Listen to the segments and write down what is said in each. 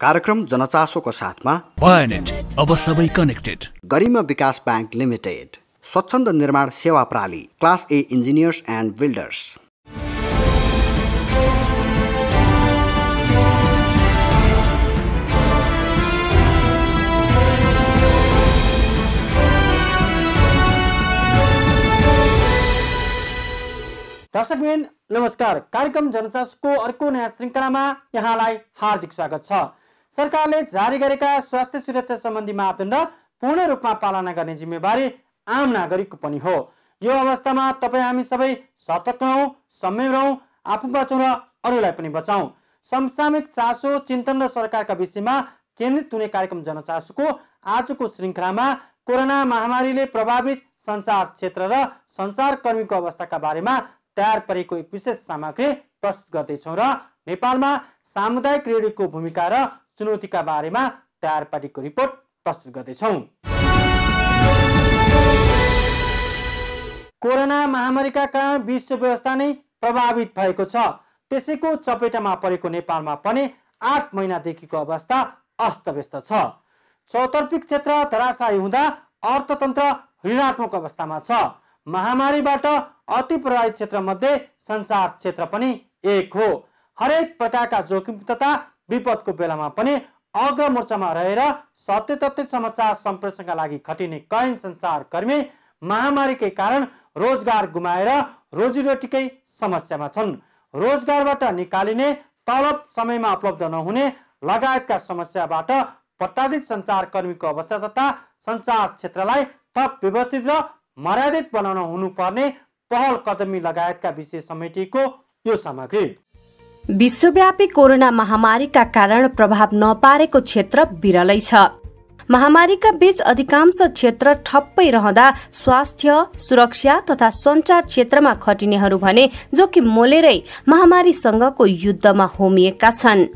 कार्यक्रम जनचासोको साथमा वायनेट, अब सबै कनेक्टेड। गरिमा विकास बैंक लिमिटेड, स्वच्छन्द निर्माण सेवा प्रणाली, class A engineers and builders. दर्शकबिन नमस्कार। कार्यक्रम जनचासोको अर्को नयाँ श्रृङ्खलामा यहाँलाई हार्दिक स्वागत छ। सरकारले जारी गरेका स्वास्थ्य सुरक्षा सम्बन्धी मापदण्ड पूर्ण रूपमा पालना गर्ने जिम्मेवारी आम नागरिकको पनि हो। यो अवस्थामा तपाईँ हामी सबै सतर्क रहौँ, संयम रहौँ, आफू बचौँ र अरूलाई पनि बचाउँ। समसामयिक चासो, चिन्तन र सरकारका विषयमा केन्द्रित हुने कार्यक्रम जनचासोको आजको श्रृङ्खलामा कोरोना महामारीले प्रभावित सञ्चार क्षेत्र र सञ्चारकर्मीको अवस्थाका बारेमा तयार पारेको एक विशेष सामग्री प्रस्तुत गर्दैछौँ र नेपालमा सामुदायिक रेडियोको भूमिका र चुनौतीका बारेमा तयार पारेको रिपोर्ट प्रस्तुत गर्दैछौँ। कोरोना महामारीका कारण विश्व व्यवस्था नै प्रभावित भएको छ। त्यसैको चपेटामा परेको नेपालमा पनि 8 महिनादेखिको अवस्था अस्तव्यस्त छ। चौतर्फी क्षेत्र धराशायी हुँदा अर्थतन्त्र ऋणात्मक अवस्थामा छ। महामारीबाट अति प्रभावित क्षेत्रमध्ये सञ्चार क्षेत्र पनि एक हो। हरेक प्रकारका जोखिम तथा विपदको बेलामा पनि अग्रमोर्चामा रहेर सत्य तथ्य समाचार सम्प्रेषणका लागि खटिने कैयन सञ्चारकर्मी महामारीकै कारण रोजगार गुमाएर रोजीरोटीकै समस्यामा छन्। रोजगारबाट निकालिने तलब समयमा उपलब्ध नहुने लगायतका समस्याबाट प्रताडित सञ्चारकर्मीको अवस्था तथा सञ्चार क्षेत्रलाई थप व्यवस्थित र मर्यादित बनाउन हुनुपर्ने पहल कदमी लगायतका विषय समेटिएको यो सामग्री। विश्वव्यापी कोरोना महामारीका कारण प्रभाव नपारेको क्षेत्र बिरलै छ। महामारीका बीच अधिकांश क्षेत्र ठप्पै रहँदा स्वास्थ्य, सुरक्षा तथा सञ्चार क्षेत्रमा खटिनेहरू भने जोखिम मोलेरै महामारीसँगको युद्धमा होमिएका छन्।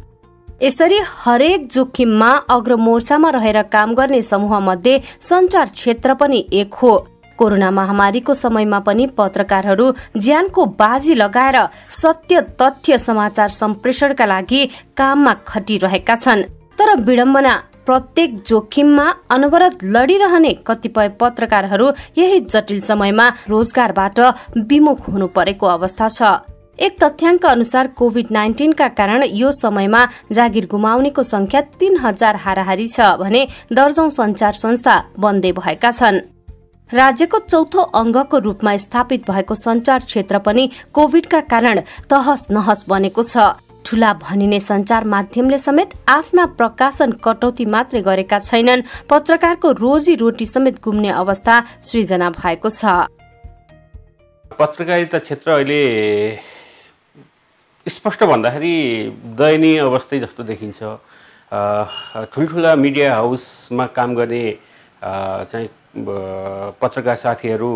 यसरी हरेक जोखिममा अग्रमोर्चामा रहेर काम गर्ने समूहमध्ये सञ्चार क्षेत्र पनि एक हो। कोरोना महामारीको समयमा पनि पत्रकारहरू ज्यानको बाजी लगाएर सत्य तथ्य समाचार सम्प्रेषणका लागि काममा खटिरहेका छन्। तर विडम्बना, प्रत्येक जोखिममा अनवरत लडिरहने कतिपय पत्रकारहरू यही जटिल समयमा रोजगारबाट विमुख हुनु परेको अवस्था छ। एक तथ्याङ्क अनुसार कोभिड-19 का कारण यो समयमा जागिर गुमाउनेको संख्या 3000 हाराहारी छ भने दर्जौं सञ्चार संस्था बन्दै भएका छन्। राज्यको चौथो अङ्गको रूपमा स्थापित भएको सञ्चार क्षेत्र पनि कोभिडका कारण तहस नहस बनेको छ। ठूला भनिने सञ्चार माध्यमले समेत आफ्ना प्रकाशन कटौती मात्रै गरेका छैनन्, पत्रकारको रोजी रोटी समेत गुम्ने अवस्था सृजना भएको छ। पत्रकारिता क्षेत्र अहिले स्पष्ट भन्दाखेरि दयनीय अवस्था जस्तो देखिन्छ। ठुल्ठुला मिडिया हाउसमा काम गर्ने चाहिँ पत्रकार साथीहरू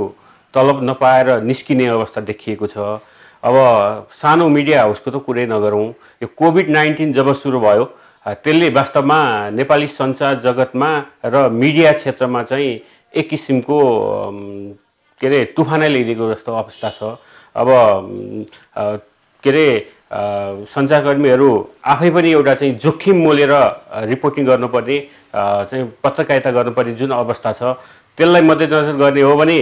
तलब नपाएर निस्किने अवस्था देखिएको छ। अब सानो मिडिया हाउसको त कुरै नगरौँ, यो कोभिड-19 जब सुरु भयो त्यसले वास्तवमा नेपाली सञ्चार जगतमा र मिडिया क्षेत्रमा चाहिँ एक किसिमको के अरे तुफानै ल्याइदिएको जस्तो अवस्था छ। अब के अरे सञ्चारकर्मीहरू आफै पनि एउटा चाहिँ जोखिम मोलेर रिपोर्टिङ गर्नुपर्ने चाहिँ पत्रकारिता गर्नुपर्ने जुन अवस्था छ त्यसलाई मध्यनजर गर्ने हो भने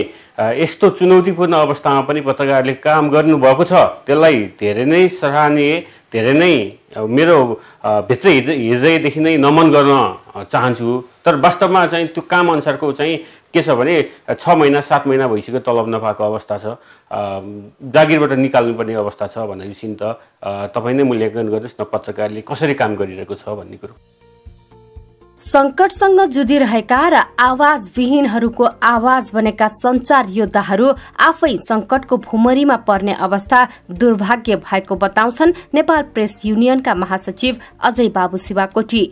यस्तो चुनौतीपूर्ण अवस्थामा पनि पत्रकारले काम गर्नुभएको छ। त्यसलाई धेरै नै सराहनीय, धेरै नै मेरो भित्र हृदयदेखि नै नमन गर्न चाहन्छु। तर वास्तवमा चाहिँ त्यो काम अनुसारको चाहिँ के छ भने 6 महिना 7 महिना भइसक्यो तलब नपाएको अवस्था छ, जागिरबाट निकाल्नुपर्ने अवस्था छ भनेपछि त तपाईँ नै मूल्याङ्कन गर्नुहोस् न पत्रकारले कसरी काम गरिरहेको छ भन्ने कुरो। संकटसँग जुधिरहेका र आवाजविहीनहरूको आवाज बनेका सञ्चार योद्धाहरू आफै संकटको भुमरीमा पर्ने अवस्था दुर्भाग्य भएको बताउँछन् नेपाल प्रेस युनियनका महासचिव अजय बाबु शिवाकोटी।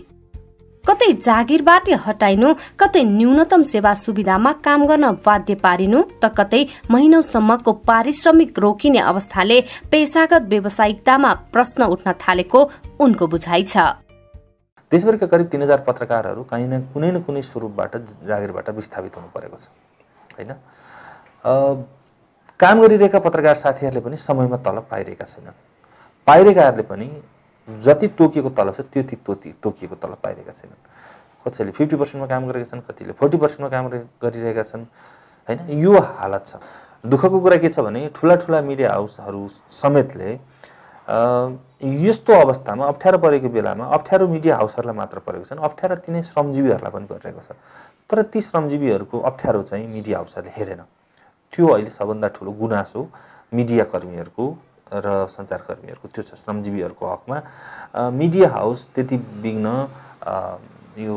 कतै जागिरबाट हटाइनु, कतै न्यूनतम सेवा सुविधामा काम गर्न बाध्य पारिनु त कतै महिनौसम्मको पारिश्रमिक रोकिने अवस्थाले पेशागत व्यावसायिकतामा प्रश्न उठ्न थालेको उनको बुझाइ छ। देशभरिका करिब 3000 पत्रकारहरू कहीँ न कुनै स्वरूपबाट जागिरबाट विस्थापित हुनु परेको छ हैन। काम गरिरहेका पत्रकार साथीहरूले पनि समयमा तलब पाइरहेका छैनन्। पाइरहेकाहरूले पनि जति तोकिएको तलब छ त्यति तोकिएको तलब पाइरहेका छैनन्। कसैले 50% मा काम गरेका छन्, कतिले 40% मा काम गरिरहेका छन् हैन। यो हालत छ। दुःखको कुरा के छ भने ठुला मिडिया हाउसहरू समेतले यस्तो अवस्थामा अप्ठ्यारो परेको बेलामा अप्ठ्यारो मिडिया हाउसहरूलाई मात्र परेको छैन, अप्ठ्यारो तिनै श्रमजीवीहरूलाई पनि परिरहेको छ। तर ती श्रमजीवीहरूको अप्ठ्यारो चाहिँ मिडिया हाउसहरूले हेरेन। त्यो अहिले सबभन्दा ठुलो गुनासो मिडिया कर्मीहरूको र सञ्चारकर्मीहरूको त्यो छ। श्रमजीवीहरूको हकमा मिडिया हाउस त्यति बिग्न यो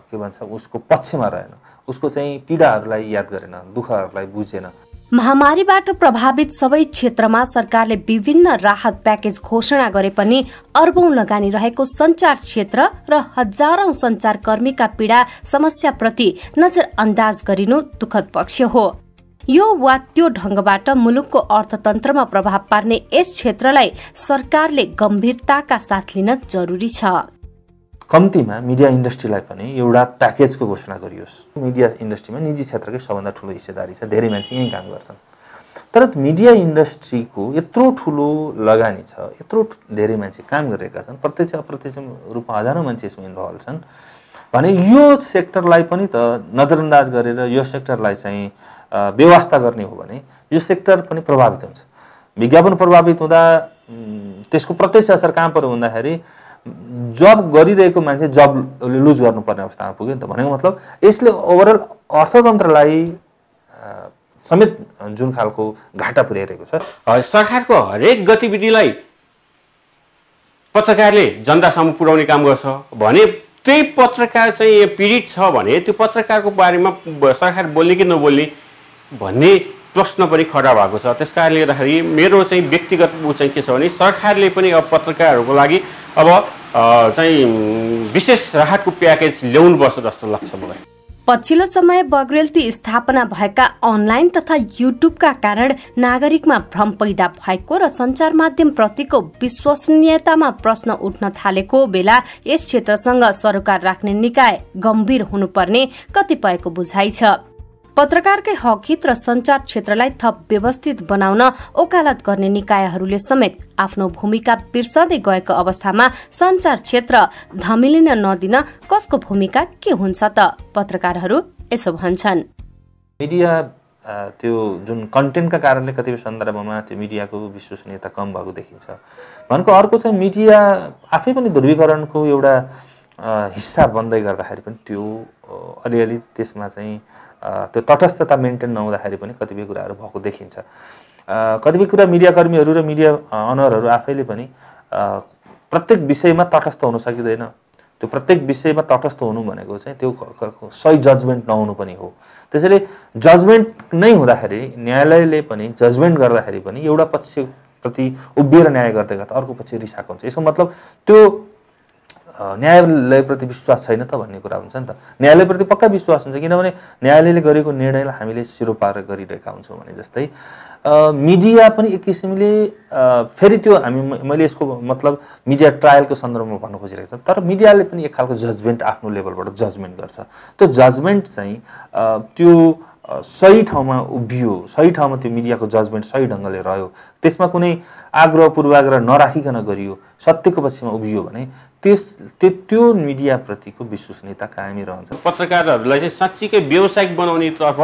के भन्छ उसको पक्षमा रहेन, उसको चाहिँ पीडाहरूलाई याद गरेन, दुःखहरूलाई बुझेन। महामारीबाट प्रभावित सबै क्षेत्रमा सरकारले विभिन्न राहत प्याकेज घोषणा गरे पनि अर्बौं लगानी रहेको सञ्चार क्षेत्र र हजारौं सञ्चारकर्मीका पीडा समस्याप्रति नजरअन्दाज गरिनु दुःखद पक्ष हो। यो वा त्यो ढंगबाट मुलुकको अर्थतन्त्रमा प्रभाव पार्ने यस क्षेत्रलाई सरकारले गम्भीरताका साथ लिन जरुरी छ। कम्तीमा मिडिया इन्डस्ट्रीलाई पनि एउटा प्याकेजको घोषणा गरियोस्। मिडिया इन्डस्ट्रीमा निजी क्षेत्रकै सबभन्दा ठुलो हिस्सेदारी छ, धेरै मान्छे यहीँ काम गर्छन्। तर मिडिया इन्डस्ट्रीको यत्रो ठुलो लगानी छ, यत्रो धेरै मान्छे काम गरिरहेका छन्, प्रत्यक्ष अप्रत्यक्ष रूपमा हजारौं मान्छे यसमा इन्भल्भ छन् भने यो सेक्टरलाई पनि त नजरअन्दाज गरेर यो सेक्टरलाई चाहिँ व्यवस्था गर्ने हो भने यो सेक्टर पनि प्रभावित हुन्छ। विज्ञापन प्रभावित हुँदा त्यसको प्रत्यक्ष असर कहाँ पर्यो भन्दाखेरि जब गरिरहेको मान्छे जब लुज गर्नुपर्ने अवस्थामा पुग्यो नि त। भनेको मतलब यसले ओभरअल अर्थतन्त्रलाई समेत जुन खालको घाटा पुर्याइरहेको छ। सरकारको हरेक गतिविधिलाई पत्रकारले जनतासम्म पुर्याउने काम गर्छ भने त्यही पत्रकार चाहिँ पीडित छ भने त्यो पत्रकारको बारेमा सरकार बोल्ने कि नबोल्ने भन्ने प्रश्न पनि खडा भएको छ। त्यसकारणले गर्दाखेरि मेरो चाहिँ व्यक्तिगत चाहिँ के छ भने सरकारले पनि अब पत्रकारहरूको लागि अब चाहिँ विशेष राहतको प्याकेज ल्याउनुपर्छ जस्तो लाग्छ मलाई। पछिल्लो समय बग्रेलती स्थापना भएका अनलाइन तथा युट्युबका कारण नागरिकमा भ्रम पैदा भएको र सञ्चार माध्यम प्रतिको विश्वसनीयतामा प्रश्न उठ्न थालेको बेला यस क्षेत्रसँग सरोकार राख्ने निकाय गम्भीर हुनुपर्ने कतिपयको बुझाइ छ। पत्रकारकै हकहित र सञ्चार क्षेत्रलाई थप व्यवस्थित बनाउन ओकालत गर्ने निकायहरूले समेत आफ्नो भूमिका बिर्सदै गएको अवस्थामा सञ्चार क्षेत्र धमिलिन नदिन कसको भूमिका के हुन्छ त पत्रकारहरू यसो भन्छन्। मिडिया त्यो जुन कन्टेन्टका कारणले कतिपय सन्दर्भमा त्यो मिडियाको विश्वसनीयता कम भएको देखिन्छ। भनेको अर्को चाहिँ मिडिया आफै पनि ध्रुवीकरणको एउटा हिस्सा बन्दै गर्दाखेरि पनि त्यो अलिअलि त्यसमा चाहिँ त्यो तटस्थता मेन्टेन नहुँदाखेरि पनि कतिपय कुराहरू भएको देखिन्छ। कतिपय कुरा मिडिया कर्मीहरू र मिडिया अनरहरू आफैले पनि प्रत्येक विषयमा तटस्थ हुन सकिँदैन। त्यो प्रत्येक विषयमा तटस्थ हुनु भनेको चाहिँ त्यो सही जजमेन्ट नहुनु पनि हो। त्यसैले जजमेन्ट नै हुँदाखेरि न्यायालयले पनि जजमेन्ट गर्दाखेरि पनि एउटा पक्षप्रति उभिएर न्याय गर्दै गर्दा अर्को पक्ष रिसाएको हुन्छ। यसको मतलब त्यो न्यायालयप्रति विश्वास छैन त भन्ने कुरा हुन्छ नि त। न्यायालयप्रति पक्का विश्वास हुन्छ किनभने न्यायालयले गरेको निर्णयलाई हामीले सिरोपार गरिरहेका हुन्छौँ भने जस्तै मिडिया पनि एक किसिमले फेरि त्यो मैले यसको मतलब मिडिया ट्रायलको सन्दर्भमा भन्न खोजिरहेको छु। तर मिडियाले पनि एक खालको जजमेन्ट आफ्नो लेभलबाट जजमेन्ट गर्छ। त्यो जजमेन्ट चाहिँ त्यो सही ठाउँमा उभियो, सही ठाउँमा त्यो मिडियाको जजमेन्ट सही ढङ्गले रह्यो, त्यसमा कुनै आग्रह पूर्वाग्रह नराखिकन गरियो, सत्यको पक्षमा उभियो भने त्यो मिडिया प्रतिको विश्वसनीयता कायमै रहन्छ। पत्रकारहरूलाई चाहिँ साँच्चीकै व्यावसायिक बनाउने तर्फ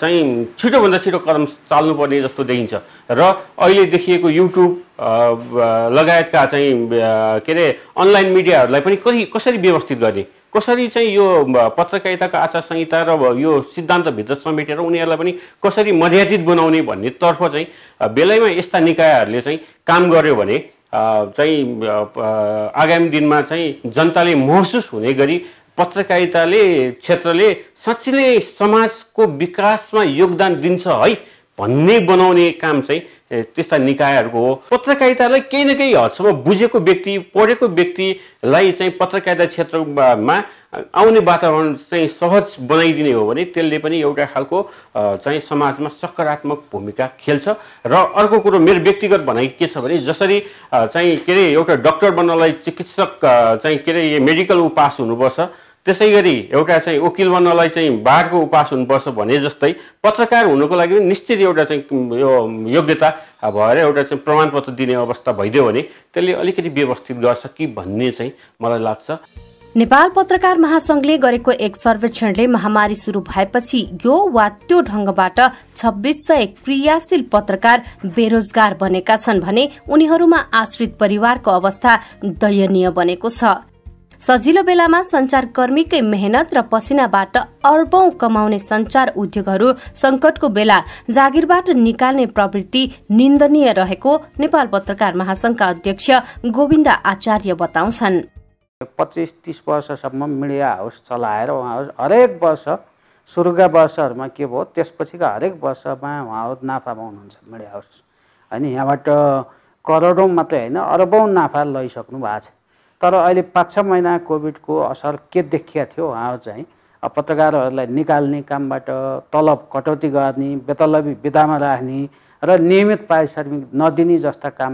चाहिँ छिटोभन्दा छिटो कदम चाल्नुपर्ने जस्तो देखिन्छ र अहिले देखिएको युट्युब लगायतका चाहिँ के अरे अनलाइन मिडियाहरूलाई पनि कसरी व्यवस्थित गर्ने, कसरी चाहिँ यो पत्रकारिताको आचार संहिता र यो सिद्धान्तभित्र समेटेर उनीहरूलाई पनि कसरी मर्यादित बनाउने भन्ने तर्फ चाहिँ बेलैमा यस्ता निकायहरूले चाहिँ काम गर्यो भने चाहिँ आगामी दिनमा चाहिँ जनताले महसुस हुने गरी पत्रकारिताले क्षेत्रले साँच्चै नै समाजको विकासमा योगदान दिन्छ है भन्ने बनाउने काम चाहिँ त्यस्ता निकायहरूको हो। पत्रकारितालाई केही न केही हदसम्म बुझेको व्यक्ति, पढेको व्यक्तिलाई चाहिँ पत्रकारिता क्षेत्रमा आउने वातावरण चाहिँ सहज बनाइदिने हो भने त्यसले पनि एउटा खालको चाहिँ समाजमा सकारात्मक भूमिका खेल्छ। र अर्को कुरो मेरो व्यक्तिगत भनाइ के छ भने जसरी चाहिँ के अरे एउटा डक्टर बन्नलाई चिकित्सक चाहिँ के अरे मेडिकल पास हुनुपर्छ, त्यसै गरी एउटा चाहिँ वकिल बन्नलाई चाहिँ बारको उपास हुनुपर्छ भने जस्तै पत्रकार हुनुको लागि पनि निश्चित एउटा चाहिँ यो योग्यता भएर एउटा चाहिँ प्रमाणपत्र दिने अवस्था भइदियो भने त्यसले अलिकति व्यवस्थित गर्छ कि भन्ने चाहिँ मलाई लाग्छ। नेपाल पत्रकार महासंघले गरेको एक सर्वेक्षणले महामारी सुरु भएपछि यो वा त्यो ढंगबाट 2600 क्रियाशील पत्रकार बेरोजगार बनेका छन् भने उनीहरूमा आश्रित परिवारको अवस्था दयनीय बनेको छ। सजिलो बेलामा संचारकर्मीकै मेहनत र पसिनाबाट अर्बौं कमाउने संचार उद्योगहरू संकटको बेला जागिरबाट निकाल्ने प्रवृत्ति निन्दनीय रहेको नेपाल पत्रकार महासंघका अध्यक्ष गोविन्द आचार्य बताउँछन्। 25-30 वर्षसम्म मिडिया हाउस चलाएर उहाँहरू हरेक वर्ष सुरुका वर्षहरूमा के भयो त्यसपछिका हरेक वर्षमा उहाँहरू नाफामा हुनुहुन्छ मिडिया हाउस होइन। यहाँबाट करोडौँ मात्रै होइन अरबौँ नाफा लैसक्नु भएको छ। तर अहिले 5-6 महिना कोभिडको असर के देखिया थियो उहाँहरू चाहिँ पत्रकारहरूलाई निकाल्ने कामबाट तलब कटौती गर्ने, बेतलबी बिदामा राख्ने र नियमित पारिश्रमिक नदिने जस्ता काम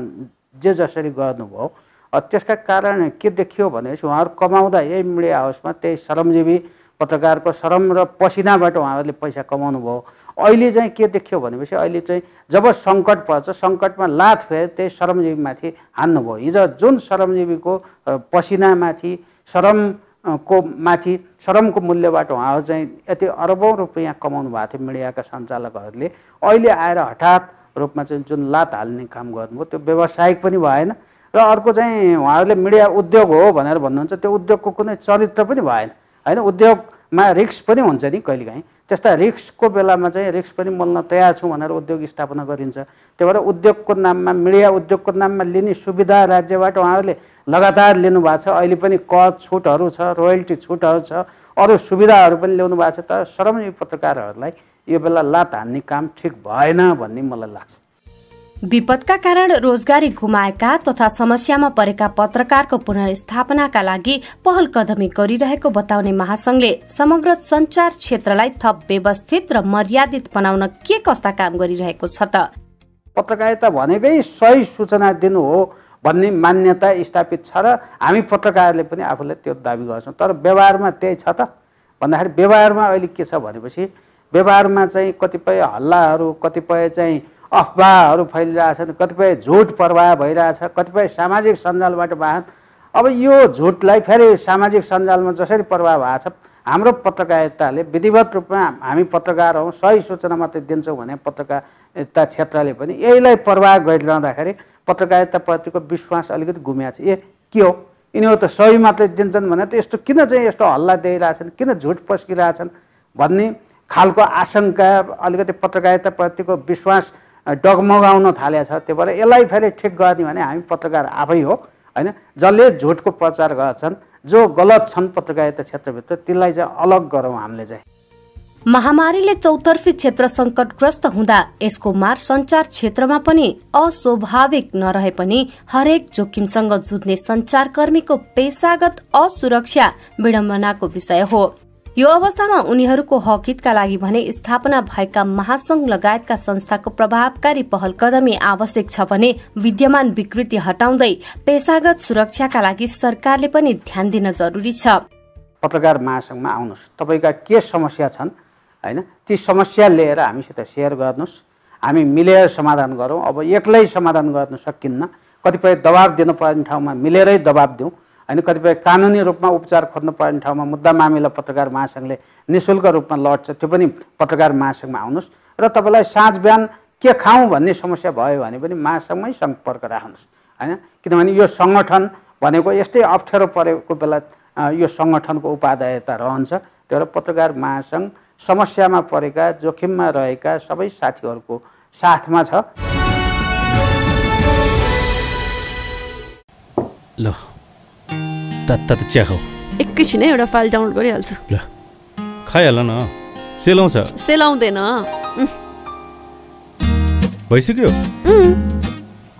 जे जसरी गर्नुभयो त्यसका कारण के देखियो भनेपछि उहाँहरू कमाउँदा यही मिडिया हाउसमा त्यही श्रमजीवी पत्रकारको श्रम र पसिनाबाट उहाँहरूले पैसा कमाउनु भयो। अहिले चाहिँ के देखियो भनेपछि अहिले चाहिँ जब सङ्कट पर्छ सङ्कटमा लात फेरि त्यही श्रमजीवीमाथि हान्नुभयो। हिजो जुन श्रमजीवीको पसिनामाथि श्रमको श्रमको मूल्यबाट उहाँहरू चाहिँ यति अरबौँ रुपियाँ कमाउनु भएको थियो मिडियाका सञ्चालकहरूले, अहिले आएर हठात रूपमा चाहिँ जुन लात हाल्ने काम गर्नुभयो त्यो व्यावसायिक पनि भएन र अर्को चाहिँ उहाँहरूले मिडिया उद्योग हो भनेर भन्नुहुन्छ त्यो उद्योगको कुनै चरित्र पनि भएन होइन। उद्योगमा रिस्क पनि हुन्छ नि कहिलेकाहीँ, त्यस्ता रिस्कको बेलामा चाहिँ रिस्क पनि मोल्न तयार छु भनेर उद्योग स्थापना गरिन्छ। त्यही भएर उद्योगको नाममा मिडिया उद्योगको नाममा लिने सुविधा राज्यबाट उहाँहरूले लगातार लिनुभएको छ। अहिले पनि कर छुटहरू छ, रोयल्टी छुटहरू छ, अरू सुविधाहरू पनि ल्याउनु भएको छ। तर श्रमजीवी पत्रकारहरूलाई यो बेला लात हान्ने काम ठिक भएन भन्ने मलाई लाग्छ। विपदका कारण रोजगारी गुमाएका तथा समस्यामा परेका पत्रकारको पुनर्स्थापनाका लागि पहल कदमी गरिरहेको बताउने महासंघले समग्र संचार क्षेत्रलाई थप व्यवस्थित र मर्यादित बनाउन के कस्ता काम गरिरहेको छ त? पत्रकारिता भनेकै सही सूचना दिनु हो भन्ने मान्यता स्थापित छ र हामी पत्रकारले पनि आफूलाई त्यो दाबी गर्छौँ। तर व्यवहारमा त्यही छ त भन्दाखेरि व्यवहारमा अहिले के छ भनेपछि व्यवहारमा चाहिँ कतिपय हल्लाहरू, कतिपय चाहिँ अफवाहहरू फैलिरहेछन्, कतिपय झुट प्रवाह भइरहेछ, कतिपय सामाजिक सञ्जालबाट वाहन। अब यो झुटलाई फेरि सामाजिक सञ्जालमा जसरी प्रवाह भएको छ हाम्रो पत्रकारिताले विधिवत रूपमा हामी पत्रकार हौँ सही सूचना मात्रै दिन्छौँ भने पत्रकारिता क्षेत्रले पनि यहीलाई प्रवाह गरिरहँदाखेरि पत्रकारिताप्रतिको विश्वास अलिकति गुमिया छ। के हो यिनीहरू त सही मात्रै दिन्छन् भने त यस्तो किन चाहिँ यस्तो हल्ला दिइरहेछन्, किन झुट पस्किरहेछन् भन्ने खालको आशंका अलिकति पत्रकारिताप्रतिको विश्वास डगमगाउन थालेको छ। त्यही भएर यसलाई फेरि ठिक गर्ने भने हामी पत्रकार आफै हो होइन। जसले झुटको प्रचार गर्छन्, जो गलत छन् पत्रकारिता क्षेत्रभित्र तिनलाई चाहिँ अलग गरौँ हामीले चाहिँ। महामारीले चौतर्फी क्षेत्र संकटग्रस्त हुँदा यसको मार संचार क्षेत्रमा पनि अस्वाभाविक नरहे पनि हरेक जोखिमसँग जुझ्ने संचारकर्मीको पेशागत असुरक्षा विडम्बनाको विषय हो। यो अवस्थामा उनीहरूको हकितका लागि भने स्थापना भएका महासंघ लगायतका संस्थाको प्रभावकारी पहल कदमी आवश्यक छ भने विद्यमान विकृति हटाउँदै पेशागत सुरक्षाका लागि सरकारले पनि ध्यान दिन जरुरी छ। पत्रकार महासंघमा आउनुहोस्, तपाईँका के समस्या छन् होइन ती समस्या लिएर हामीसित सेयर गर्नुहोस्, हामी मिलेर समाधान गरौँ। अब एक्लै समाधान गर्न सकिन्न, कतिपय दबाब दिनुपर्ने ठाउँमा मिलेरै दबाब दिउँ होइन। कतिपय कानुनी रूपमा उपचार खोज्नु पर्ने ठाउँमा मुद्दा मामिला पत्रकार महासंघले निःशुल्क रूपमा लड्छ, त्यो पनि पत्रकार महासंघमा आउनुहोस्। र तपाईँलाई साँझ बिहान के खाउँ भन्ने समस्या भयो भने पनि महासंघमै सम्पर्क राख्नुहोस् होइन। किनभने यो सङ्गठन भनेको यस्तै अप्ठ्यारो परेको बेला यो सङ्गठनको उपादेयता रहन्छ। त्यही भएर पत्रकार महासंघ समस्यामा परेका जोखिममा रहेका सबै साथीहरूको साथमा छ। ल तात्ता चिया खाऊ। एकैछिन है एउटा फाइल डाउनलोड गरिहाल्छु। ल खाइहाल न, सेलाउँछ। सेलाउँदैन। भइसक्यो?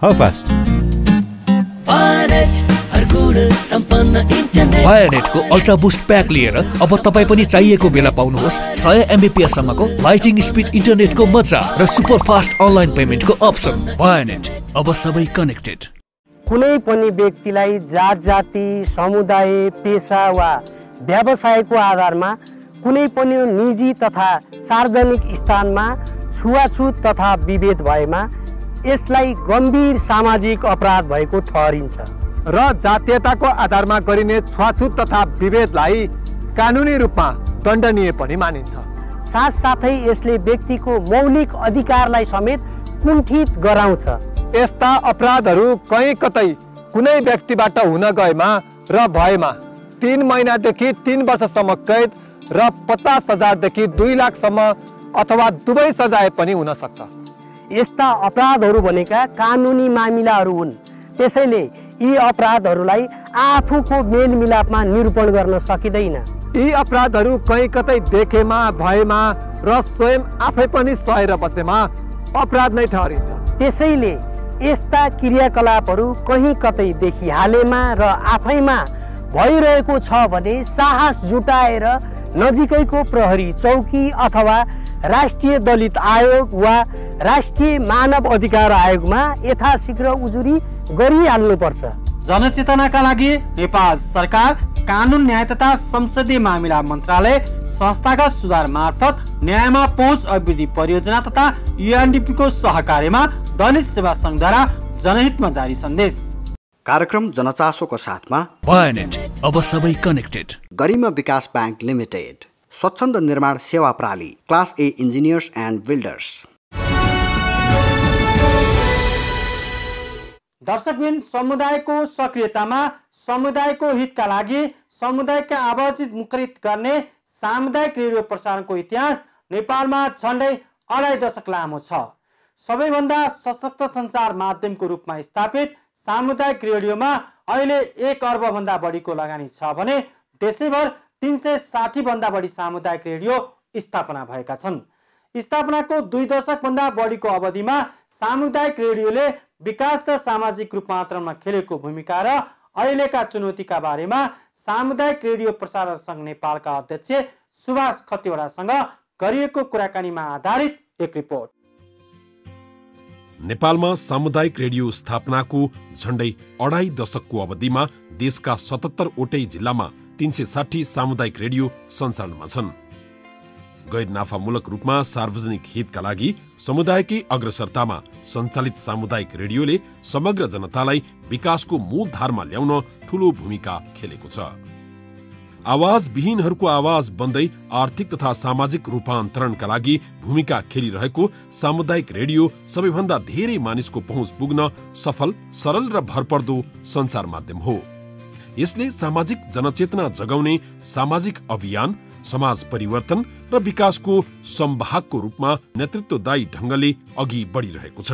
How fast? वायानेटको अल्ट्रा बुस्ट प्याक लिएर अब तपाईँ पनि चाहिएको बेला पाउनुहोस् 100 MBPS सम्मको लाइटिङ स्पिड इन्टरनेटको मजा र सुपर फास्ट अनलाइन पेमेन्टको अप्सन। वायानेट, अब सबै कनेक्टेड। कुनै पनि व्यक्तिलाई जात जाति, समुदाय, पेशा वा व्यवसायको आधारमा कुनै पनि निजी तथा सार्वजनिक स्थानमा छुवाछुत तथा विभेद भएमा यसलाई गम्भीर सामाजिक अपराध भएको ठहरिन्छ र जातीयताको आधारमा गरिने छुवाछुत तथा विभेदलाई कानुनी रूपमा दण्डनीय पनि मानिन्छ। साथसाथै यसले व्यक्तिको मौलिक अधिकारलाई समेत कुण्ठित गराउँछ। यस्ता अपराधहरू कहीँ कतै कुनै व्यक्तिबाट हुन गएमा र भएमा 3 महिनादेखि 3 वर्षसम्म कैद र 50,000 देखि 2 लाखसम्म अथवा दुवै सजाय पनि हुन सक्छ। यस्ता अपराधहरू भनेका कानुनी मामिलाहरू हुन्। त्यसैले यी अपराधहरूलाई आफूको मेलमिलापमा निरूपण गर्न सकिँदैन। यी अपराधहरू कहीँ कतै देखेमा भएमा र स्वयं आफै पनि सहेर बसेमा अपराध नै ठहरिन्छ। त्यसैले यस्ता क्रियाकलापहरू कहीँ कतै देखिहालेमा र आफैमा भइरहेको छ भने साहस जुटाएर नजिकैको प्रहरी चौकी अथवा राष्ट्रिय दलित आयोग वा राष्ट्रिय मानव अधिकार आयोगमा यथाशीघ्र उजुरी गरिहाल्नुपर्छ। जनचेतनाका लागि नेपाल सरकार कानुन न्याय तथा संसदीय मामिला मन्त्रालय संस्थागत सुधार मार्फत न्यायमा पहुँच अभिवृद्धि परियोजना तथा UNDP को सहकार्यमा दलित सेवा संघद्वारा जनहितमा जारी सन्देश। कार्यक्रम जनचासोको साथमा वायनेट, अब सबै कनेक्टेड। गरिमा विकास बैंक लिमिटेड, स्वच्छन्द निर्माण सेवा प्रणाली, class A engineers and builders. दर्शकबिन, समुदायको सक्रियतामा समुदायको हितका लागि समुदायका आवाज मुखरित गर्ने सामुदायिक रेडियो प्रसारणको इतिहास नेपालमा झन्डै 2.5 दशक लामो छ। सबैभन्दा सशक्त सञ्चार माध्यमको रूपमा स्थापित सामुदायिक रेडियोमा अहिले 1 अर्बभन्दा बढीको लगानी छ भने देशैभर 360 भन्दा बढी सामुदायिक रेडियो स्थापना भएका छन्। स्थापनाको 2 दशकभन्दा बढीको अवधिमा सामुदायिक रेडियोले विकास र सामाजिक रूपान्तरणमा खेलेको भूमिका र अहिलेका चुनौतीका बारेमा सामुदायिक रेडियो प्रसारण सङ्घ नेपालका अध्यक्ष सुभाष खतिवडासँग गरिएको कुराकानीमा आधारित एक रिपोर्ट। नेपालमा सामुदायिक रेडियो स्थापनाको झण्डै 2.5 दशकको अवधिमा देशका 77 वटै जिल्लामा 360 सामुदायिक रेडियो सञ्चालनमा छन्। गैर नाफामूलक रूपमा सार्वजनिक हितका लागि समुदायकै अग्रसरतामा सञ्चालित सामुदायिक रेडियोले समग्र जनतालाई विकासको मूलधारमा ल्याउन ठूलो भूमिका खेलेको छ। आवाज विहीनहरूको आवाज बन्दै आर्थिक तथा सामाजिक रूपान्तरणका लागि भूमिका खेलिरहेको सामुदायिक रेडियो सबैभन्दा धेरै मानिसको पहुँच पुग्न सफल, सरल र भरपर्दो सञ्चार माध्यम हो। यसले सामाजिक जनचेतना जगाउने सामाजिक अभियान, समाज परिवर्तन र विकासको संवाहकको रूपमा नेतृत्वदायी ढङ्गले अघि बढिरहेको छ।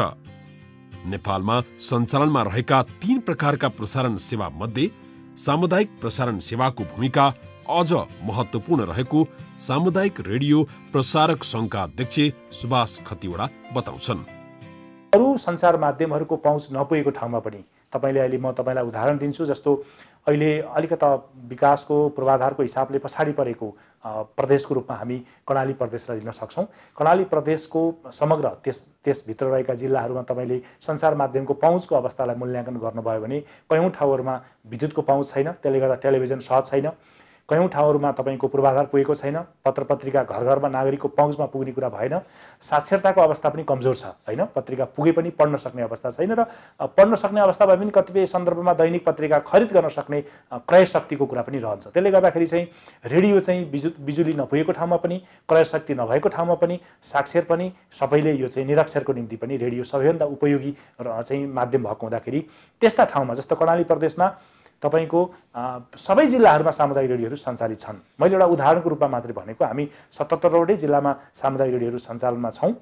नेपालमा सञ्चालनमा रहेका 3 प्रकारका प्रसारण सेवा मध्ये सामुदायिक प्रसारण सेवाको भूमिका अझ महत्त्वपूर्ण रहेको सामुदायिक रेडियो प्रसारक सङ्घका अध्यक्ष सुभाष खतिवडा बताउँछन्। अरू सञ्चार माध्यमहरूको पहुँच नपुगेको ठाउँमा पनि तपाईले अहिले म तपाईलाई उदाहरण दिन्छु। जस्तो अहिले अलिकता विकासको पूर्वाधारको हिसाबले पछाडि परेको प्रदेशको रूपमा हामी कर्णाली प्रदेशलाई लिन सक्छौँ। कर्णाली प्रदेशको समग्र त्यसभित्र रहेका जिल्लाहरूमा तपाईले सञ्चार माध्यमको पहुँचको अवस्थालाई मूल्याङ्कन गर्नुभयो भने कयौँ ठाउँहरूमा विद्युतको पहुँच छैन, त्यसले गर्दा टेलिभिजन सहज छैन। कयौँ ठाउँहरूमा तपाईँको पूर्वाधार पुगेको छैन, पत्र पत्रिका घर घरमा नागरिकको पहुँचमा पुग्ने कुरा भएन। साक्षरताको अवस्था पनि कमजोर छ, होइन? पत्रिका पुगे पनि पढ्न सक्ने अवस्था छैन र पढ्न सक्ने अवस्था भए पनि कतिपय सन्दर्भमा दैनिक पत्रिका खरिद गर्न सक्ने क्रय शक्तिको कुरा पनि रहन्छ। त्यसले गर्दाखेरि चाहिँ रेडियो चाहिँ बिजुली नपुगेको ठाउँमा पनि, क्रय शक्ति नभएको ठाउँमा पनि, साक्षर पनि सबैले यो चाहिँ निरक्षरको निम्ति पनि रेडियो सबैभन्दा उपयोगी चाहिँ माध्यम भएको हुँदाखेरि त्यस्ता ठाउँमा जस्तो कर्णाली प्रदेशमा तपाईको सबै जिल्लाहरूमा सामुदायिक रेडियोहरू सञ्चालित छन्। मैले एउटा उदाहरणको रूपमा मात्रै भनेको, हामी 77 वटै जिल्लामा सामुदायिक रेडियोहरू सञ्चालनमा छौँ।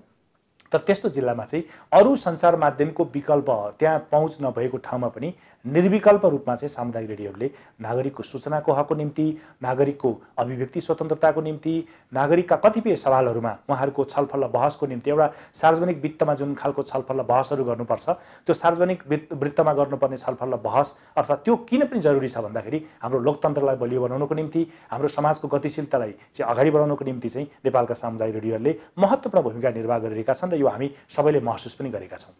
तर त्यस्तो जिल्लामा चाहिँ अरू सञ्चार माध्यमको विकल्प त्यहाँ पहुँच नभएको ठाउँमा पनि निर्विकल्प रूपमा चाहिँ सामुदायिक रेडियोहरूले नागरिकको सूचनाको हकको निम्ति, नागरिकको अभिव्यक्ति स्वतन्त्रताको निम्ति, नागरिकका कतिपय सवालहरूमा उहाँहरूको छलफल र बहसको निम्ति एउटा सार्वजनिक वित्तमा जुन खालको छलफल र बहसहरू गर्नुपर्छ, त्यो सार्वजनिक वृत्तमा गर्नुपर्ने छलफल र बहस अथवा त्यो किन पनि जरुरी छ भन्दाखेरि हाम्रो लोकतन्त्रलाई बलियो बनाउनको निम्ति, हाम्रो समाजको गतिशीलतालाई चाहिँ अगाडि बढाउनको निम्ति चाहिँ नेपालका सामुदायिक रेडियोहरूले महत्त्वपूर्ण भूमिका निर्वाह गरिरहेका छन् र यो हामी सबैले महसुस पनि गरेका छौँ।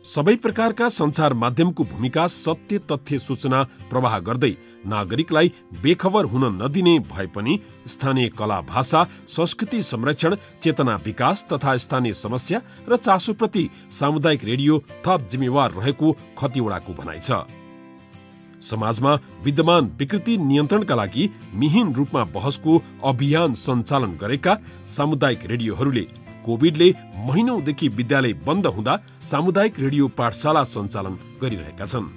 सबै प्रकारका सञ्चार माध्यमको भूमिका सत्य तथ्य सूचना प्रवाह गर्दै नागरिकलाई बेखबर हुन नदिने भए पनि स्थानीय कला भाषा संस्कृति संरक्षण चेतना विकास तथा स्थानीय समस्या र चासोप्रति सामुदायिक रेडियो थप जिम्मेवार रहेको खतिवडाको भनाइ छ। समाजमा विद्यमान विकृति नियन्त्रणका लागि मिहिन रूपमा बहसको अभियान सञ्चालन गरेका सामुदायिक रेडियोहरूले कोभिडले महिनौदेखि विद्यालय बन्द हुँदा सामुदायिक रेडियो पाठशाला सञ्चालन गरिरहेका छन्।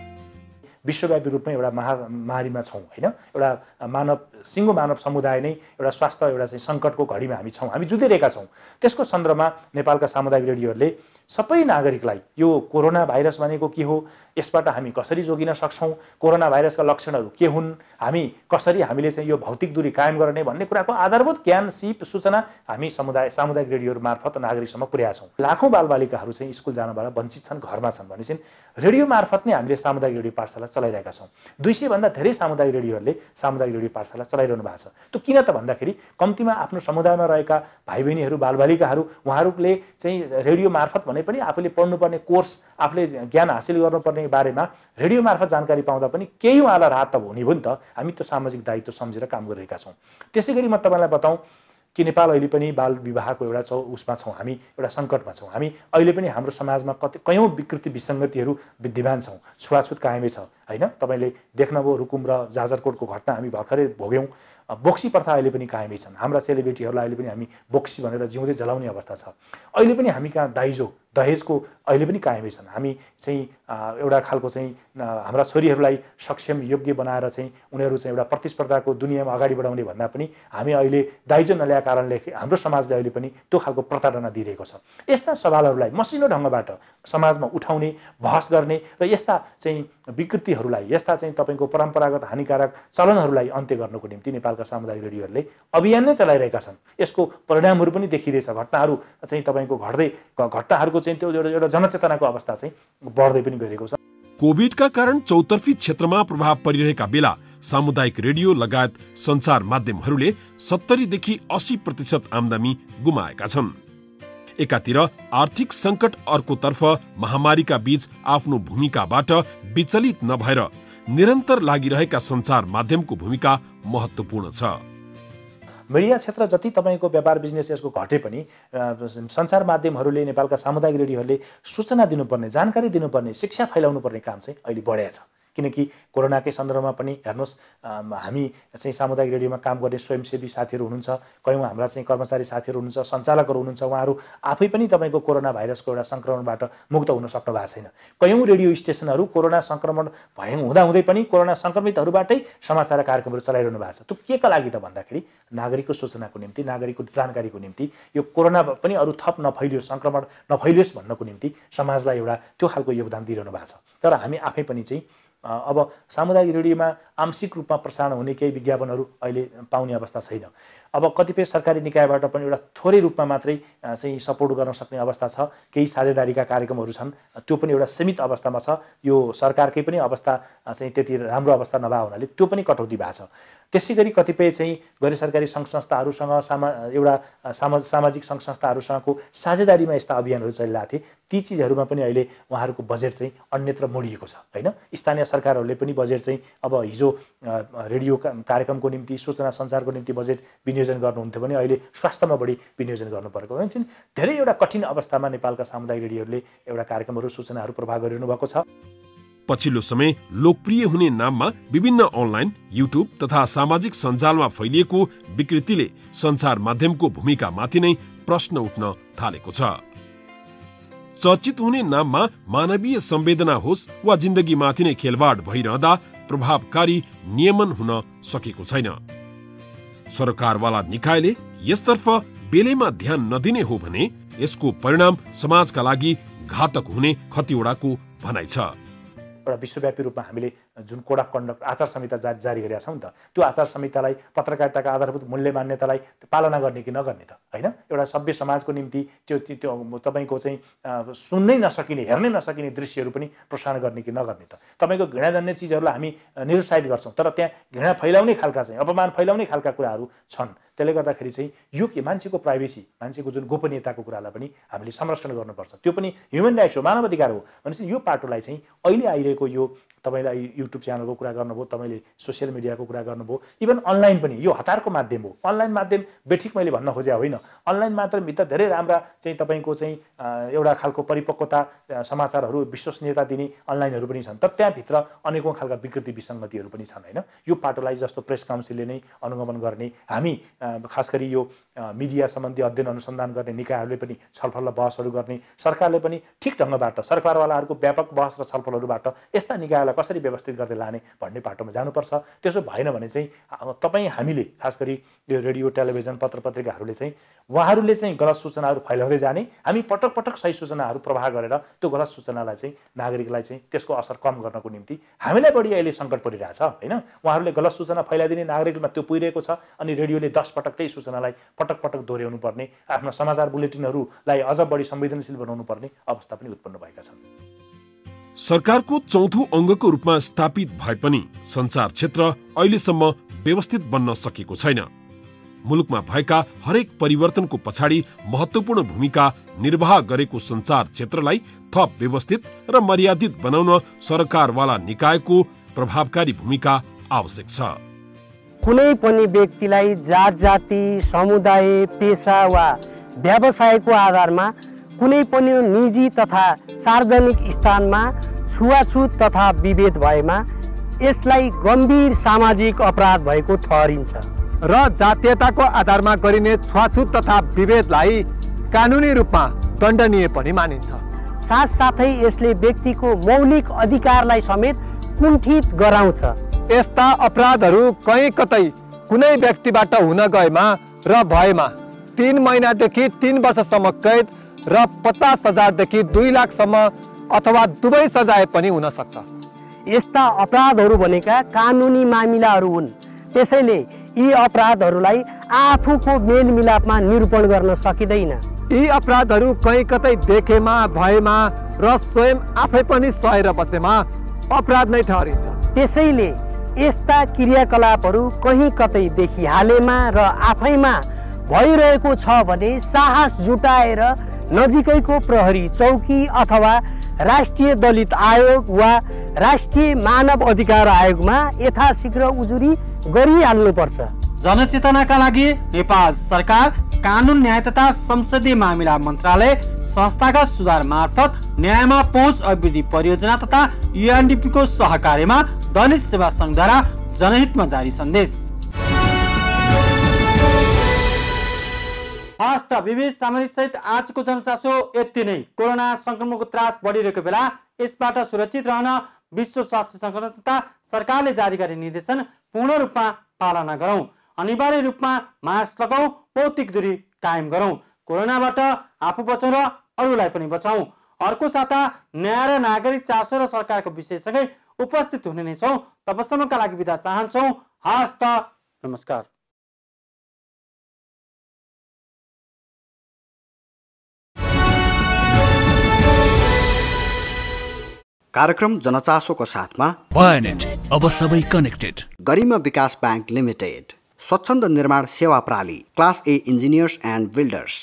विश्वव्यापी रूपमा एउटा महामारीमा छौँ होइन, एउटा सिङ्गो मानव समुदाय नै एउटा स्वास्थ्य एउटा चाहिँ सङ्कटको घडीमा हामी छौँ, हामी जुधिरहेका छौँ। त्यसको सन्दर्भमा नेपालका सामुदायिक रेडियोहरूले सबै नागरिकलाई यो कोरोना भाइरस भनेको के हो, यसबाट हामी कसरी जोगिन सक्छौँ, कोरोना भाइरसका लक्षणहरू के हुन्, हामीले चाहिँ यो भौतिक दूरी कायम गर्ने भन्ने कुराको आधारभूत ज्ञान सिप सूचना हामी सामुदायिक रेडियोहरू मार्फत नागरिकसम्म पुर्याएका छौँ। लाखौँ बालबालिकाहरू चाहिँ स्कुल जानबाट वञ्चित छन्, घरमा छन् भनेपछि रेडियो मार्फत नै हामीले सामुदायिक रेडियो पाठशाला चलाइरहेका छौँ। 200 भन्दा धेरै सामुदायिक रेडियोहरूले सामुदायिक रेडियो पाठशाला चलाइरहनु भएको छ। त्यो किन त भन्दाखेरि कम्तीमा आफ्नो समुदायमा रहेका भाइ बहिनीहरू बालबालिकाहरू उहाँहरूले चाहिँ रेडियो मार्फत भने पनि आफूले पढ्नुपर्ने कोर्स आफूले ज्ञान हासिल गर्नुपर्ने बारेमा रेडियो मार्फत जानकारी पाउँदा पनि केही उहाँलाई राहत त हुने भयो नि त। हामी त्यो सामाजिक दायित्व सम्झेर काम गरिरहेका छौँ। त्यसै गरी म तपाईँलाई बताउँ कि नेपाल अहिले पनि बाल विवाहको एउटा उसमा छौँ, हामी एउटा सङ्कटमा छौँ। हामी अहिले पनि हाम्रो समाजमा कयौँ विकृति विसङ्गतिहरू विद्यमान छौँ, छुवाछुत कायमै छ होइन। तपाईँले देख्नुभयो रुकुम र जाजरकोटको घटना हामी भर्खरै भोग्यौँ। बोक्सी प्रथा अहिले पनि कायमै छन्। हाम्रा चेलीबेटीहरूलाई अहिले पनि हामी बोक्सी भनेर जिउँदै जलाउने अवस्था छ। अहिले पनि हामी कहाँ दाइजो दहेजको अहिले पनि कायमै छन्। हामी चाहिँ एउटा खालको चाहिँ हाम्रा छोरीहरूलाई सक्षम योग्य बनाएर चाहिँ उनीहरू चाहिँ एउटा प्रतिस्पर्धाको दुनियाँमा अगाडि बढाउने भन्दा पनि हामी अहिले दाइजो नल्याएको कारणले हाम्रो समाजले अहिले पनि त्यो खालको प्रताडना दिइरहेको छ। यस्ता सवालहरूलाई मसिनो ढङ्गबाट समाजमा उठाउने, बहस गर्ने र यस्ता चाहिँ विकृतिहरूलाई, यस्ता चाहिँ तपाईँको परम्परागत हानिकारक चलनहरूलाई अन्त्य गर्नको निम्ति नेपालका सामुदायिक रेडियोहरूले अभियान नै चलाइरहेका छन्। यसको परिणामहरू पनि देखिरहेछ। घटनाहरू चाहिँ तपाईँको घटनाहरूको चाहिँ त्यो एउटा जनचेतनाको अवस्था चाहिँ बढ्दै पनि गइरहेको छ। कोभिडका कारण चौतर्फी क्षेत्रमा प्रभाव परिरहेका बेला सामुदायिक रेडियो लगायत सञ्चार माध्यमहरूले 70 देखि 80% आमदानी गुमाएका छन्। एकातिर आर्थिक सङ्कट, अर्कोतर्फ महामारीका बीच आफ्नो भूमिकाबाट विचलित नभएर निरन्तर लागिरहेका सञ्चार माध्यमको भूमिका महत्त्वपूर्ण छ। मिडिया क्षेत्र जति तपाईँको व्यापार बिजनेस यसको घटे पनि सञ्चार माध्यमहरूले, नेपालका सामुदायिक रेडियोहरूले सूचना दिनुपर्ने, जानकारी दिनुपर्ने, शिक्षा फैलाउनु पर्ने काम चाहिँ अहिले बढेको छ। किनकि कोरोनाकै सन्दर्भमा पनि हेर्नुहोस्, हामी चाहिँ सामुदायिक रेडियोमा काम गर्ने स्वयंसेवी साथीहरू हुनुहुन्छ, कयौँ हाम्रा चाहिँ कर्मचारी साथीहरू हुनुहुन्छ, सञ्चालकहरू हुनुहुन्छ। उहाँहरू आफै पनि तपाईँको कोरोना भाइरसको एउटा सङ्क्रमणबाट मुक्त हुन सक्नु भएको छैन। कयौँ रेडियो स्टेसनहरू कोरोना सङ्क्रमण हुँदाहुँदै पनि कोरोना सङ्क्रमितहरूबाटै समाचार कार्यक्रमहरू चलाइरहनु भएको छ। त्यो के का लागि त भन्दाखेरि नागरिकको सूचनाको निम्ति, नागरिकको जानकारीको निम्ति, यो कोरोना पनि अरू थप नफैलियोस्, सङ्क्रमण नफैलियोस् भन्नको निम्ति समाजलाई एउटा त्यो खालको योगदान दिइरहनु भएको छ। तर हामी आफै पनि चाहिँ अब सामुदायिक रेडियोमा आंशिक रूपमा प्रसारण हुने केही विज्ञापनहरू अहिले पाउने अवस्था छैन। अब कतिपय सरकारी निकायबाट पनि एउटा थोरै रूपमा मात्रै चाहिँ सपोर्ट गर्न सक्ने अवस्था छ। केही साझेदारीका कार्यक्रमहरू छन्, त्यो पनि एउटा सीमित अवस्थामा छ। यो सरकारकै पनि अवस्था चाहिँ त्यति राम्रो अवस्था नभए हुनाले त्यो पनि कटौती भएको छ। त्यसै गरी कतिपय चाहिँ गैर सरकारी सङ्घ संस्थाहरूसँग सामाजिक सङ्घ संस्थाहरूसँगको साझेदारीमा यस्ता अभियानहरू चलिरहेको थिए। ती चिजहरूमा पनि अहिले उहाँहरूको बजेट चाहिँ अन्यत्र मोडिएको छ होइन। स्थानीय सरकारहरूले पनि बजेट चाहिँ अब हिजो रेडियो कार्यक्रमको निम्ति, सूचना सञ्चारको निम्ति बजेट विनियोजन गर्नुहुन्थ्यो भने अहिले स्वास्थ्यमा बढी विनियोजन गर्नुपरेको हुन्छ। धेरै एउटा कठिन अवस्थामा नेपालका सामुदायिक रेडियोहरूले एउटा कार्यक्रमहरू, सूचनाहरू प्रवाह गरिरहनु भएको छ। पछिल्लो समय लोकप्रिय हुने नाममा विभिन्न अनलाइन, युट्युब तथा सामाजिक सञ्जालमा फैलिएको विकृतिले सञ्चार माध्यमको भूमिकामाथि नै प्रश्न उठ्न थालेको छ। चर्चित हुने नाममा मानवीय संवेदना होस् वा जिन्दगीमाथि नै खेलवाड भइरहँदा प्रभावकारी नियमन हुन सकेको छैन। सरकारवाला निकायले यसतर्फ बेलैमा ध्यान नदिने हो भने यसको परिणाम समाजका लागि घातक हुने खतिवडाको भनाइ छ। एउटा विश्वव्यापी रूपमा हामीले जुन कोड अफ कन्डक्ट आचार संहिता जारी गरेका छौँ नि त, त्यो आचार संहितालाई, पत्रकारिताका आधारभूत मूल्य मान्यतालाई पालना गर्ने कि नगर्ने त होइन। एउटा सभ्य समाजको निम्ति त्यो तपाईँको चाहिँ सुन्नै नसकिने, हेर्नै नसकिने दृश्यहरू पनि प्रसारण गर्ने कि नगर्ने त। तपाईँको घृणाजन्य चिजहरूलाई हामी निरुत्साहित गर्छौँ, तर त्यहाँ घृणा फैलाउने खालका चाहिँ, अपमान फैलाउने खालका कुराहरू छन्। त्यसले गर्दाखेरि चाहिँ यो के मान्छेको प्राइभेसी मान्छेको जुन गोपनीयताको कुरालाई पनि हामीले संरक्षण गर्नुपर्छ त्यो पनि ह्युमन राइट्स हो मानव अधिकार हो भनेपछि यो पाटोलाई चाहिँ अहिले आइरहेको यो तपाईलाई युट्युब च्यानलको कुरा गर्नुभयो तपाईले सोसियल मिडियाको कुरा गर्नुभयो इभन अनलाइन पनि यो हतारको माध्यम हो अनलाइन माध्यम बेठिक मैले भन्न खोजे होइन अनलाइन माध्यमभित्र धेरै राम्रा चाहिँ तपाईको चाहिँ एउटा खालको परिपक्वता समाचारहरू विश्वसनीयता दिने अनलाइनहरू पनि छन् तर त्यहाँभित्र अनेकौं खालका विकृति विसङ्गतिहरू पनि छन् हैन यो पाटोलाई जस्तो प्रेस काउन्सिलले नै अनुगमन गर्ने हामी खास गरी यो मिडिया सम्बन्धी अध्ययन अनुसन्धान गर्ने निकायहरूले पनि छलफल र बहसहरू गर्ने सरकारले पनि ठिक ढङ्गबाट सरकारवालाहरूको व्यापक बहस र छलफलहरूबाट यस्ता निकायलाई कसरी व्यवस्थित गर्दै लाने भन्ने पाटोमा जानुपर्छ त्यसो भएन भने चाहिँ तपाई हामीले खास गरी यो रेडियो टेलिभिजन पत्र पत्रिकाहरूले चाहिँ उहाँहरूले चाहिँ गलत सूचनाहरू फैलाउँदै जाने हामी पटक पटक सही सूचनाहरू प्रवाह गरेर त्यो गलत सूचनालाई चाहिँ नागरिकलाई चाहिँ त्यसको असर कम गर्नको निम्ति हामीलाई बढी अहिले सङ्कट परिरहेछ हैन उहाँहरूले गलत सूचना फैलाइदिने नागरिकमा त्यो पुगिरहेको छ अनि रेडियोले 10 पटक त्यही सूचनालाई पटक पटक दोहोर्याउनु पर्ने आफ्ना समाचार बुलेटिनहरूलाई अझ बढी संवेदनशील बनाउनु पर्ने अवस्था पनि उत्पन्न भएका छन् सरकारको चौथो अङ्गको रूपमा स्थापित भए पनि सञ्चार क्षेत्र अहिलेसम्म व्यवस्थित बन्न सकेको छैन मुलुकमा भएका हरेक परिवर्तनको पछाडि महत्त्वपूर्ण भूमिका निर्वाह गरेको सञ्चार क्षेत्रलाई थप व्यवस्थित र मर्यादित बनाउन सरकारवाला निकायको प्रभावकारी भूमिका आवश्यक छ कुनै पनि व्यक्तिलाई जात जाति समुदाय पेशा वा व्यवसायको आधारमा कुनै पनि निजी तथा सार्वजनिक स्थानमा छुवाछुत तथा विभेद भएमा यसलाई गम्भीर सामाजिक अपराध भएको ठहरिन्छ र जातीयताको आधारमा गरिने छुवाछुत तथा विभेदलाई कानुनी रूपमा दण्डनीय पनि मानिन्छ साथसाथै यसले व्यक्तिको मौलिक अधिकारलाई समेत कुण्ठित गराउँछ यस्ता अपराधहरू कहीँ कतै कुनै व्यक्तिबाट हुन गएमा र भएमा 3 महिनादेखि 3 वर्षसम्म कैद र 50,000 देखि 2 लाखसम्म अथवा दुवै सजाय पनि हुन सक्छ यस्ता अपराधहरू भनेका कानुनी मामिलाहरू हुन् त्यसैले यी अपराधहरूलाई आफूको मेलमिलापमा निरूपण गर्न सकिँदैन यी अपराधहरू कहीँ कतै देखेमा भएमा र स्वयं आफै पनि सहेर बसेमा अपराध नै ठहरिन्छ त्यसैले यस्ता क्रियाकलापहरू कहीँ कतै देखिहालेमा र आफैमा भइरहेको छ भने साहस जुटाएर नजिकैको प्रहरी चौकी अथवा राष्ट्रिय दलित आयोग वा राष्ट्रिय मानव अधिकार आयोगमा यथाशीघ्र उजुरी गरिहाल्नुपर्छ जनचेतनाका लागि नेपाल सरकार कानुन न्याय तथा संसदीय मामिला मन्त्रालय संस्थागत सुधार मार्फत न्यायमा पहुँच अभिवृद्धि परियोजना तथा UNDP को सहकार्यमा दलित सेवा संघद्वारा जनहितमा जारी सन्देश हस्त विविध सामरिक सहित आजको जनचासो यति नै कोरोना संक्रमणको त्रास बढिरहेको बेला यसबाट सुरक्षित रहन विश्व स्वास्थ्य संगठन तथा सरकारले जारी गर्ने निर्देशन पूर्ण रूपमा पालना गरौं अनिवार्य रूपमा मास्क लगाऊ भौतिक दूरी कायम गरौं कोरोनाबाट आफू बचौं र अरूलाई पनि बचाऊ अर्को साता न्याय र नागरिक चासो र सरकारको विषयसँगै उपस्थित हुने नै छौं तबसम्मका लागि बिदा चाहन्छौं हस्त नमस्कार कार्यक्रम जनचासोको साथमा वायनेट अब सबै कनेक्टेड गरिमा विकास बैंक लिमिटेड स्वच्छन्द निर्माण सेवा प्रणाली class A engineers and builders